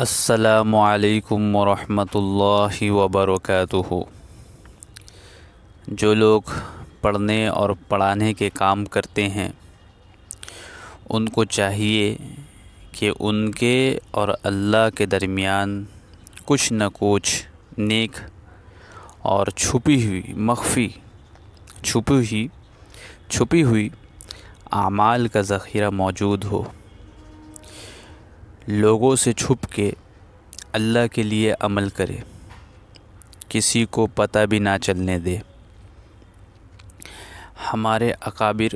السلام علیکم ورحمۃ اللہ وبرکاتہ۔ جو لوگ پڑھنے اور پڑھانے کے کام کرتے ہیں ان کو چاہیے کہ ان کے اور اللہ کے درمیان کچھ نہ کچھ نیک اور چھپی ہوئی اعمال کا ذخیرہ موجود ہو، لوگوں سے چھپ کے اللہ کے لیے عمل کرے، کسی کو پتہ بھی نہ چلنے دے۔ ہمارے اکابر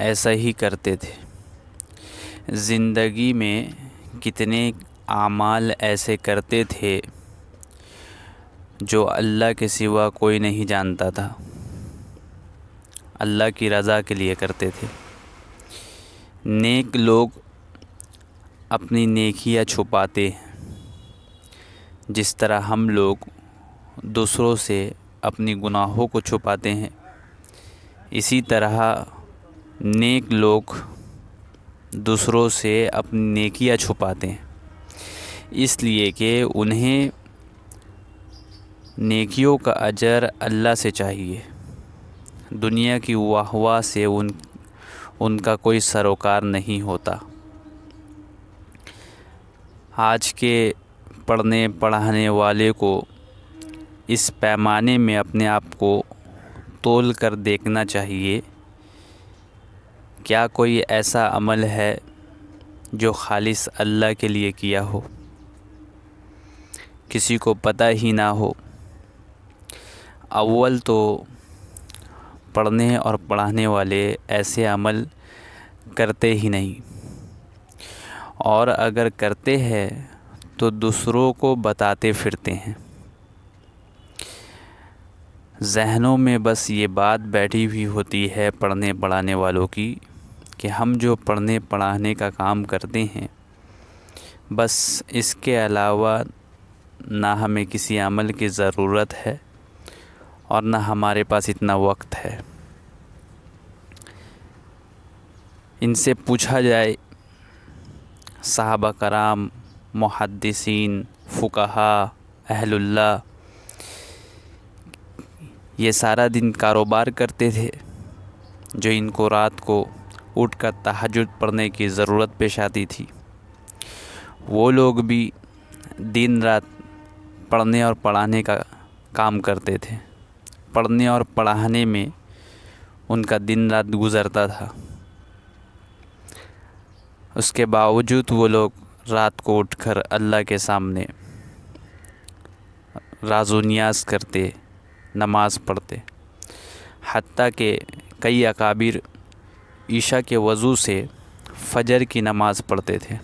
ایسا ہی کرتے تھے۔ زندگی میں کتنے اعمال ایسے کرتے تھے جو اللہ کے سوا کوئی نہیں جانتا تھا، اللہ کی رضا کے لیے کرتے تھے۔ نیک لوگ اپنی نیکیاں چھپاتے ہیں، جس طرح ہم لوگ دوسروں سے اپنی گناہوں کو چھپاتے ہیں، اسی طرح نیک لوگ دوسروں سے اپنی نیکیاں چھپاتے ہیں، اس لیے کہ انہیں نیکیوں کا اجر اللہ سے چاہیے، دنیا کی واہ واہ سے ان کا کوئی سروکار نہیں ہوتا۔ آج کے پڑھنے پڑھانے والے کو اس پیمانے میں اپنے آپ کو تول کر دیکھنا چاہیے، کیا کوئی ایسا عمل ہے جو خالص اللہ کے لیے کیا ہو، کسی کو پتہ ہی نہ ہو۔ اول تو پڑھنے اور پڑھانے والے ایسے عمل کرتے ہی نہیں، اور اگر کرتے ہیں تو دوسروں کو بتاتے پھرتے ہیں۔ ذہنوں میں بس یہ بات بیٹھی ہوئی ہوتی ہے پڑھنے پڑھانے والوں کی کہ ہم جو پڑھنے پڑھانے کا کام کرتے ہیں، بس اس کے علاوہ نہ ہمیں کسی عمل کی ضرورت ہے اور نہ ہمارے پاس اتنا وقت ہے۔ ان سے پوچھا جائے، صحابہ کرام، محدثین، فقہاء، اہل اللہ، یہ سارا دن کاروبار کرتے تھے، جو ان کو رات کو اٹھ کر تہجد پڑھنے کی ضرورت پیش آتی تھی، وہ لوگ بھی دن رات پڑھنے اور پڑھانے کا کام کرتے تھے۔ پڑھنے اور پڑھانے میں ان کا دن رات گزرتا تھا، اس کے باوجود وہ لوگ رات کو اٹھ کر اللہ کے سامنے راز و نیاز کرتے، نماز پڑھتے، حتیٰ کہ کئی اکابر عشاء کے وضو سے فجر کی نماز پڑھتے تھے۔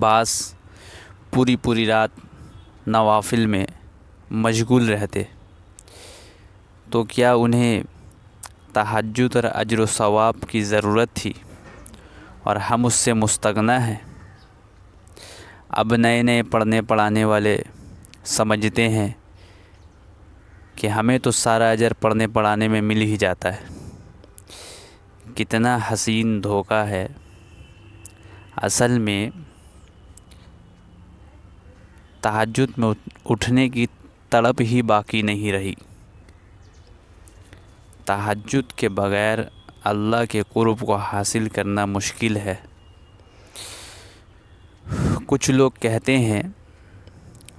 بعض پوری رات نوافل میں مشغول رہتے، تو کیا انہیں تہجد اور اجر و ثواب کی ضرورت تھی اور ہم اس سے مستغنی ہیں؟ اب نئے پڑھنے پڑھانے والے سمجھتے ہیں کہ ہمیں تو سارا اجر پڑھنے پڑھانے میں مل ہی جاتا ہے۔ کتنا حسین دھوکہ ہے۔ اصل میں تہجد میں اٹھنے کی تڑپ ہی باقی نہیں رہی۔ تہجد کے بغیر اللہ کے قرب کو حاصل کرنا مشکل ہے۔ کچھ لوگ کہتے ہیں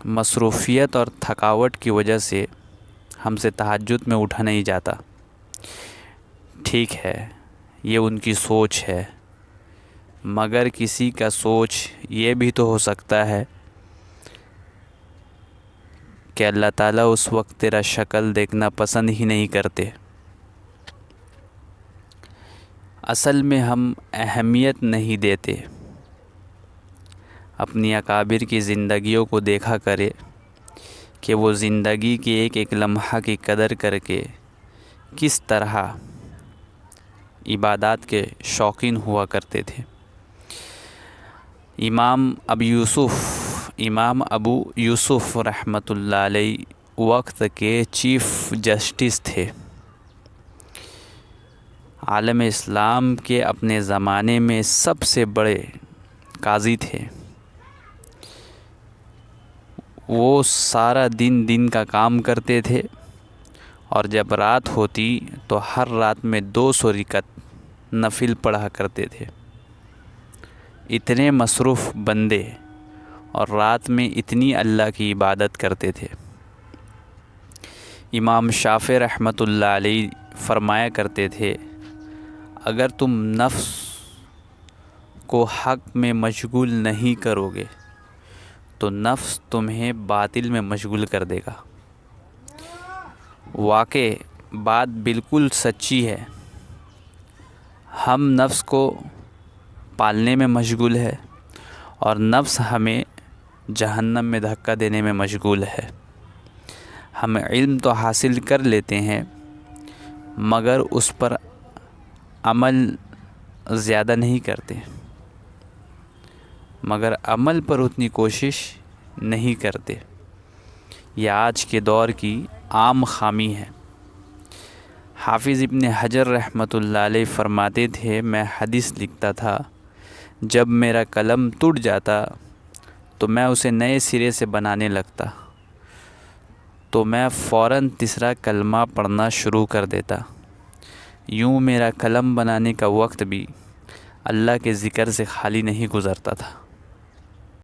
مصروفیت اور تھکاوٹ کی وجہ سے ہم سے تہجد میں اٹھا نہیں جاتا۔ ٹھیک ہے، یہ ان کی سوچ ہے، مگر کسی کا سوچ یہ بھی تو ہو سکتا ہے کہ اللہ تعالیٰ اس وقت تیرا شکل دیکھنا پسند ہی نہیں کرتے۔ اصل میں ہم اہمیت نہیں دیتے۔ اپنی اکابر کی زندگیوں کو دیکھا کرے کہ وہ زندگی کے ایک لمحہ کی قدر کر کے کس طرح عبادات کے شوقین ہوا کرتے تھے۔ امام ابو یوسف رحمۃ اللہ علیہ وقت کے چیف جسٹس تھے، عالم اسلام کے اپنے زمانے میں سب سے بڑے قاضی تھے۔ وہ سارا دن کا کام کرتے تھے، اور جب رات ہوتی تو ہر رات میں 200 رکعت نفل پڑھا کرتے تھے۔ اتنے مصروف بندے اور رات میں اتنی اللہ کی عبادت کرتے تھے۔ امام شافعی رحمۃ اللہ علیہ فرمایا کرتے تھے، اگر تم نفس کو حق میں مشغول نہیں کرو گے تو نفس تمہیں باطل میں مشغول کر دے گا۔ واقع بات بالکل سچی ہے، ہم نفس کو پالنے میں مشغول ہے اور نفس ہمیں جہنم میں دھکا دینے میں مشغول ہے۔ ہم علم تو حاصل کر لیتے ہیں مگر اس پر عمل زیادہ نہیں کرتے، مگر عمل پر اتنی کوشش نہیں کرتے۔ یہ آج کے دور کی عام خامی ہے۔ حافظ ابن حجر رحمۃ اللہ علیہ فرماتے تھے، میں حدیث لکھتا تھا، جب میرا قلم ٹوٹ جاتا تو میں اسے نئے سرے سے بنانے لگتا تو میں فوراً تیسرا کلمہ پڑھنا شروع کر دیتا۔ یوں میرا قلم بنانے کا وقت بھی اللہ کے ذکر سے خالی نہیں گزرتا تھا۔